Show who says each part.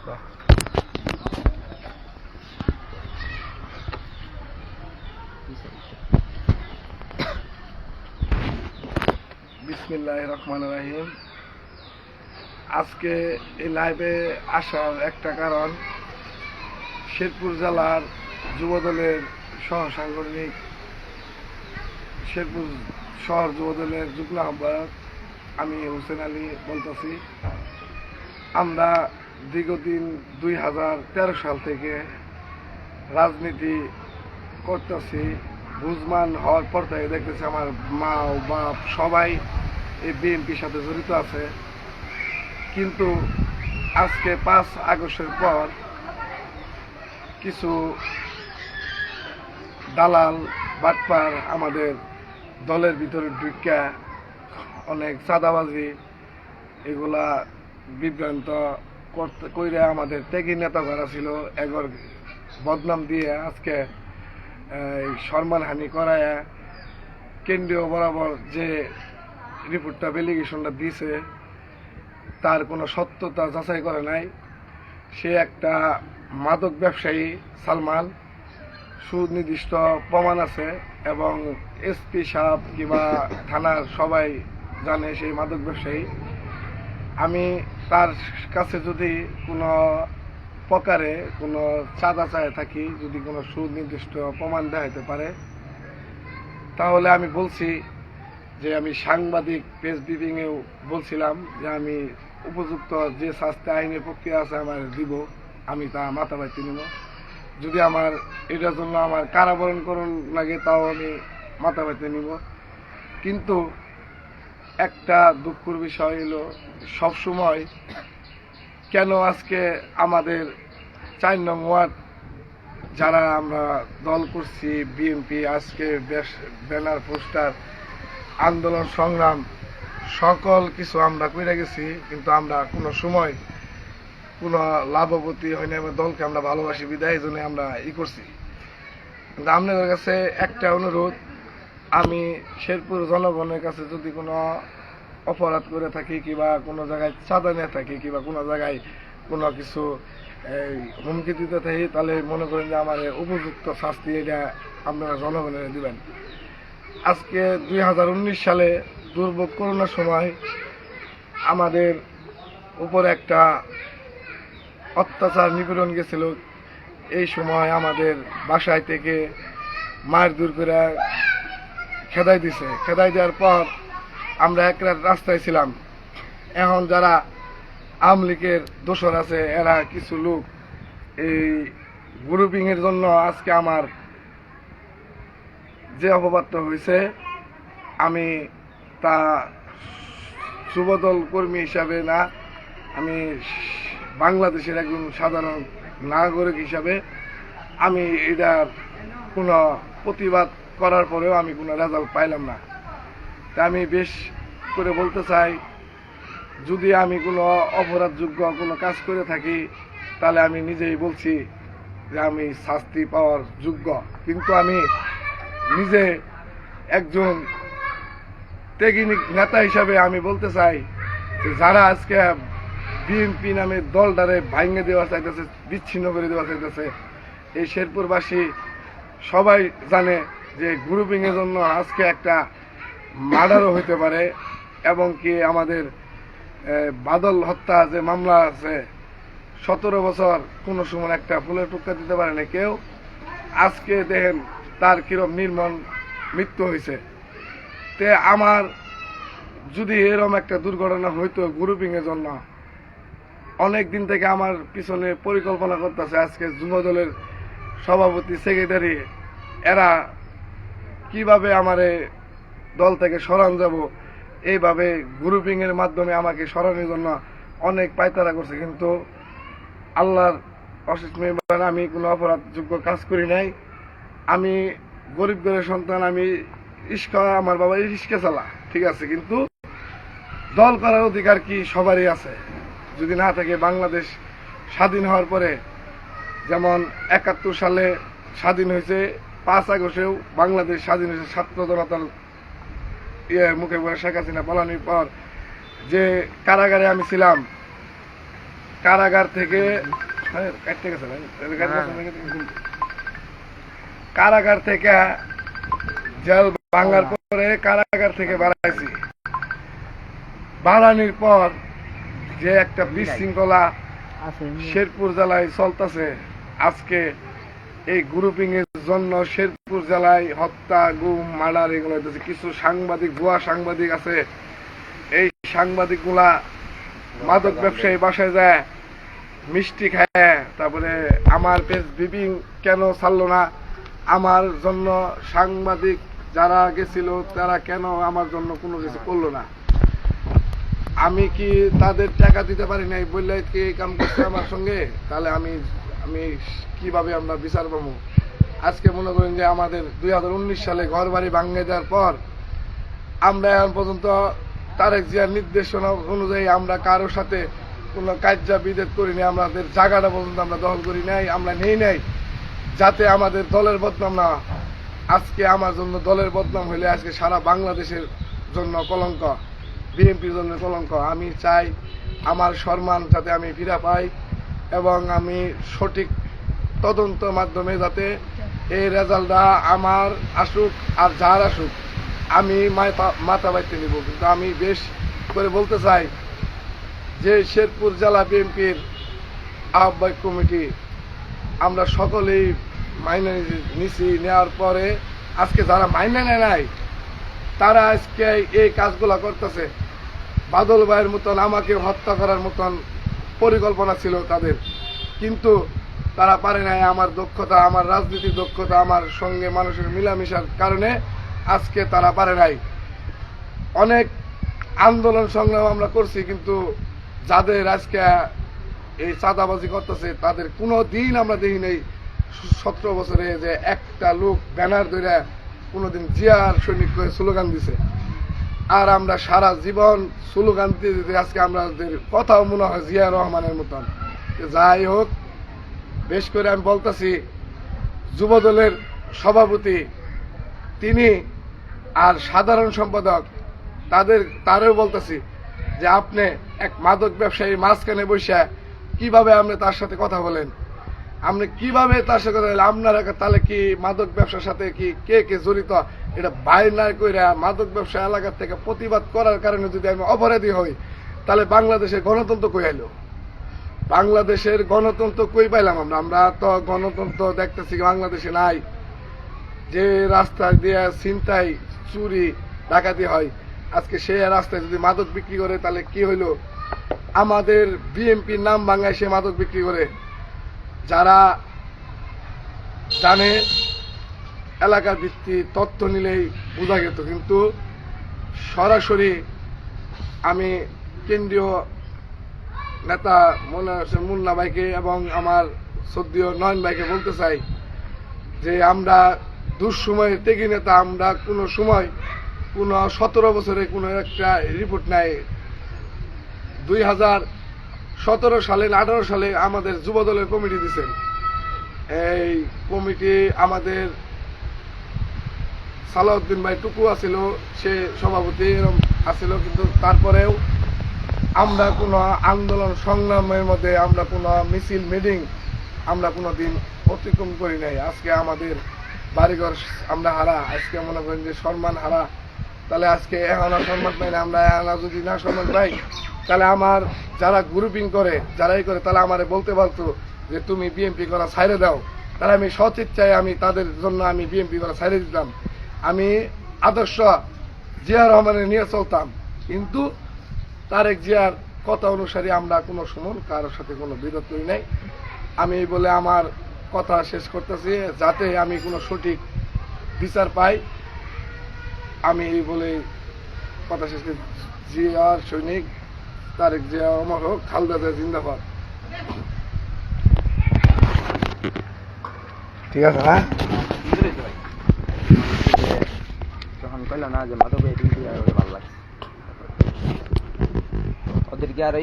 Speaker 1: বিসমিল্লাহির রহমানির রহিম। আজকে এই লাইভে আসার একটা কারণ, শেরপুর জেলার যুবদলের সহসাংগঠনিক শেরপুর শহর যুবদলের যুগ্ম আহ্বায়ক আমি হোসেন আলী বলতেছি। আমরা দীর্ঘদিন 2013 সাল থেকে রাজনীতি করতেছি। বুঝমান হওয়ার পর থেকে দেখতেছি আমার মা ও বাপ সবাই এই বিএনপির সাথে জড়িত আছে। কিন্তু আজকে 5 আগস্টের পর কিছু দালাল বাটপার আমাদের দলের ভিতরে ঢুকা অনেক চাঁদাবাজি এগুলা বিভ্রান্ত কইরা আমাদের ত্যাগী নেতা যারা ছিল এগর বদনাম দিয়ে আজকে সম্মানহানি করায় কেন্দ্রীয় বরাবর যে রিপোর্টটা ভ্যালিডেশনটা দিয়েছে তার কোনো সত্যতা যাচাই করে নাই। সে একটা মাদক ব্যবসায়ী সালমান, সুনির্দিষ্ট প্রমাণ আছে এবং এসপি সাহেব কিংবা থানার সবাই জানে সেই মাদক ব্যবসায়ী। আমি তার কাছে যদি কোনো প্রকারে কোনো চাঁদা চায় থাকি, যদি কোনো সুনির্দিষ্ট প্রমাণ দেখাইতে পারে, তাহলে আমি বলছি যে আমি সাংবাদিক প্রেস ব্রিফিংয়েও বলছিলাম যে আমি উপযুক্ত যে শাস্তি আইনের প্রক্রিয়া আছে আমার দিব, আমি তা মাথা পাইতে নিব। যদি আমার এটার জন্য আমার কারাবরণ করণ লাগে তাও আমি মাথা পাইতে নিব। কিন্তু একটা দুঃখের বিষয় হলো সবসময় কেন আজকে আমাদের 4 নং ওয়ার্ড যারা আমরা দল করছি বিএনপি, আজকে ব্যানার পোস্টার আন্দোলন সংগ্রাম সকল কিছু আমরা করে গেছি, কিন্তু আমরা কোনো সময় কোনো লাভবতী হয়নি। আমার দলকে আমরা ভালোবাসি বিদায় জন্য আমরা করছি। কিন্তু আপনাদের কাছে একটা অনুরোধ, আমি শেরপুর জনগণের কাছে যদি কোনো অপরাধ করে থাকি কিংবা কোনো জায়গায় চাঁদা নিয়ে থাকি কিংবা কোনো জায়গায় কোনো কিছু হুমকি দিতে থাকি, তাহলে মনে করেন যে আমার উপযুক্ত শাস্তি এটা আপনারা জনগণের দিবেন। আজকে 2019 সালে দুর্ভোগ করোনার সময় আমাদের উপর একটা অত্যাচার নিপীড়ন গেছিল। এই সময় আমাদের বাসায় থেকে মার দূর করে খেদাই দিছে। খেদাই দেওয়ার পর আমরা এক রাত রাস্তায় ছিলাম। এখন যারা আওয়ামী লীগের দোসর আছে, এরা কিছু লোক এই গ্রুপিংয়ের জন্য আজকে আমার যে অপবাদটা হয়েছে, আমি তা যুবদল কর্মী হিসাবে না, আমি বাংলাদেশের একজন সাধারণ নাগরিক হিসাবে আমি এটার কোনো প্রতিবাদ করার পরেও আমি কোনো রেজাল্ট পাইলাম না। তা আমি বেশ করে বলতে চাই, যদি আমি কোনো অপরাধযোগ্য কোনো কাজ করে থাকি তাহলে আমি নিজেই বলছি যে আমি শাস্তি পাওয়ার যোগ্য। কিন্তু আমি নিজে একজন টেকনিক নেতা হিসাবে আমি বলতে চাই যে যারা আজকে বিএনপি নামে দলটারে ভাঙে দেওয়া চাইতেছে, বিচ্ছিন্ন করে দেওয়া চাইতেছে, এই শেরপুরবাসী সবাই জানে যে গ্রুপিংয়ের জন্য আজকে একটা মার্ডারও হইতে পারে। এবং কি আমাদের বাদল হত্যা যে মামলা আছে, 17 বছর কোনো সময় একটা ফুলের টুকরা দিতে পারে না কেউ। আজকে দেখেন তার কিরম নির্মম মৃত্যু হয়েছে। তে আমার যদি এরকম একটা দুর্ঘটনা হইতো গ্রুপিংয়ের জন্য, অনেক দিন থেকে আমার পিছনে পরিকল্পনা করতেছে আজকে যুবদলের সভাপতি সেক্রেটারি, এরা কিভাবে আমারে দল থেকে সরান যাব, এইভাবে গ্রুপিংয়ের মাধ্যমে আমাকে সরানোর জন্য অনেক পায়তারা করছে। কিন্তু আল্লাহর অশেষ মেহরবান, আমি কোনো অপরাধযোগ্য কাজ করি নাই। আমি গরিব ঘরের সন্তান, আমি আমার বাবা রিস্কা চালা, ঠিক আছে, কিন্তু দল করার অধিকার কি সবারই আছে। যদি না থাকে, বাংলাদেশ স্বাধীন হওয়ার পরে যেমন 71 সালে স্বাধীন হয়েছে, 5 আগস্টেও বাংলাদেশ স্বাধীন হয়েছে ছাত্র জনতার মুখে পড়ে শেখ হাসিনা পালানোর পর যে কারাগারে আমি ছিলাম, কারাগার থেকে কারাগার থেকে জেল ভাঙার পরে কারাগার থেকে বাড়াইছি। বাড়ানোর পর যে একটা বিশৃঙ্খলা শেরপুর জেলায় চলতেছে, আজকে এই গ্রুপিং এর জন্য শেরপুর জেলায় হত্যা, গুম, মার্ডার এগুলো হইতেছে। কিছু সাংবাদিক, ভুয়া সাংবাদিক আছে, এই সাংবাদিক গুলা মাদক ব্যবসায়ী বাসায় যায় মিষ্টি খায়, তারপরে আমার পেজ বিপিং কেন ছাড়লো না, আমার জন্য সাংবাদিক যারা গেছিল তারা কেন আমার জন্য কোনো কিছু করলো না, আমি কি তাদের টাকা দিতে পারি নাই বললে কি এই কাম করছে আমার সঙ্গে, তাহলে আমি কিভাবে আমরা বিচার পাবো? আজকে মনে করেন যে আমাদের 2019 সালে ঘর বাড়ি ভাঙিয়ে দেওয়ার পর আমরা এখন পর্যন্ত তারেক জিয়ার নির্দেশনা অনুযায়ী আমরা কারোর সাথে কোনো কার্যা বিভেদ করিনি, আমাদের জায়গাটা পর্যন্ত আমরা দখল করি নাই, আমরা নেই নাই, যাতে আমাদের দলের বদনাম না। আজকে আমার জন্য দলের বদনাম হইলে আজকে সারা বাংলাদেশের জন্য কলঙ্ক, বিএনপির জন্য কলঙ্ক। আমি চাই আমার সম্মান যাতে আমি ফিরে পাই এবং আমি সঠিক তদন্তের মাধ্যমে যাতে এই রেজাল্টটা আমার আসুক, আর যার আসুক আমি মাথা বাইতে নিব। কিন্তু আমি বেশ করে বলতে চাই যে শেরপুর জেলা বিএনপির আহ্বায়ক কমিটি আমরা সকলেই মাইনে নিছি, নেওয়ার পরে আজকে যারা মাইনে নেয় নাই তারা আজকে এই কাজগুলা করতেছে। বাদল ভাইয়ের মতন আমাকে হত্যা করার মতন পরিকল্পনা ছিল তাদের, কিন্তু তারা পারে নাই। আমার দক্ষতা, আমার রাজনীতির দক্ষতা, আমার সঙ্গে মানুষের মিলামিশার কারণে আজকে তারা পারে নাই। অনেক আন্দোলন সংগ্রাম আমরা করছি, কিন্তু যাদের আজকে এই চাঁদাবাজি করতেছে তাদের কোনো দিন আমরা দেখি নাই 17 বছরে যে একটা লোক ব্যানার ধরে কোনোদিন জিয়ার সৈনিক করে স্লোগান দিছে। আর আমরা সারা জীবন স্লোগান দিতে দিতে আজকে আমাদের কথাও মনে হয় জিয়া রহমানের মতন। যাই হোক, বেশ করে আমি বলতেছি যুবদলের সভাপতি তিনি আর সাধারণ সম্পাদক তারও বলতেছি যে আপনি এক মাদক ব্যবসায়ী মাঝখানে বসে কিভাবে আপনি তার সাথে কথা বলেন, আপনি কিভাবে তার সাথে কথা বলেন? আপনারা তাহলে কি মাদক ব্যবসার সাথে কি কে কে জড়িত এটা বাইর না কইরা মাদক ব্যবসা এলাকার থেকে প্রতিবাদ করার কারণে যদি আমি অপরাধী হই, তাহলে বাংলাদেশের গণতন্ত্র কই আইলো? বাংলাদেশের গণতন্ত্র কই পাইলাম আমরা? আমরা তো গণতন্ত্র দেখতেছি বাংলাদেশে নাই। যে রাস্তা দিয়ে ছিনতাই, চুরি, ডাকাতি হয়, আজকে সে রাস্তায় যদি মাদক বিক্রি করে তাহলে কি হইলো? আমাদের বিএনপির নাম ভাঙায় সে মাদক বিক্রি করে। যারা জানে এলাকার ভিত্তি তথ্য নিলেই বোঝা যেত, কিন্তু সরাসরি আমি কেন্দ্রীয় নেতা মুন্না ভাইকে এবং আমার সদ্যীয় নয়ন ভাইকে বলতে চাই যে আমরা দুঃসময়ের ত্যাগী নেতা, আমরা কোনো সময় কোনো 17 বছরে কোনো একটা রিপোর্ট নাই। 2017 সালে 18 সালে আমাদের যুবদলের কমিটি দিচ্ছেন, এই কমিটি আমাদের সালাউদ্দিন ভাই টুকু আছিল, সে সভাপতি এরকম আছিল, কিন্তু তারপরেও আমরা কোনো আন্দোলন সংগ্রামের মধ্যে আমরা কোনো মিছিল মিটিং আমরা কোনো দিন অতিক্রম করি নাই। আজকে আমাদের বাড়িঘর আমরা হারা, আজকে মনে করেন যে সম্মান হারা, তাহলে আজকে এখন সম্মান পাই না। আমরা এখন যদি না সম্মান পাই তাহলে আমার যারা গ্রুপিং করে, যারাই করে, তাহলে আমারে বলতে পারতো যে তুমি বিএনপি করা ছাইড়ে দাও, তাহলে আমি সচিচ্ছায় আমি তাদের জন্য আমি বিএনপি করা ছাইড়ে দিতাম। আমি আদর্শ জিয়া রহমানের নিয়ে চলতাম, কিন্তু তারেক জিয়ার কথা অনুসারে আমরা কোনো সময় কারোর সাথে কোনো বিরোধ করি নাই। আমি বলে আমার কথা শেষ করতেছি, যাতে আমি কোনো সঠিক বিচার পাই, আমি এই বলে কথা শেষ করি। জিয়ার সৈনিক তারেক জিয়া অমর হোক, খালেদা জিয়া জিন্দাবাদ। ঠিক আছে না?
Speaker 2: যখন কইলাম না যে মাদক ভালো লাগছে ওদেরকে আর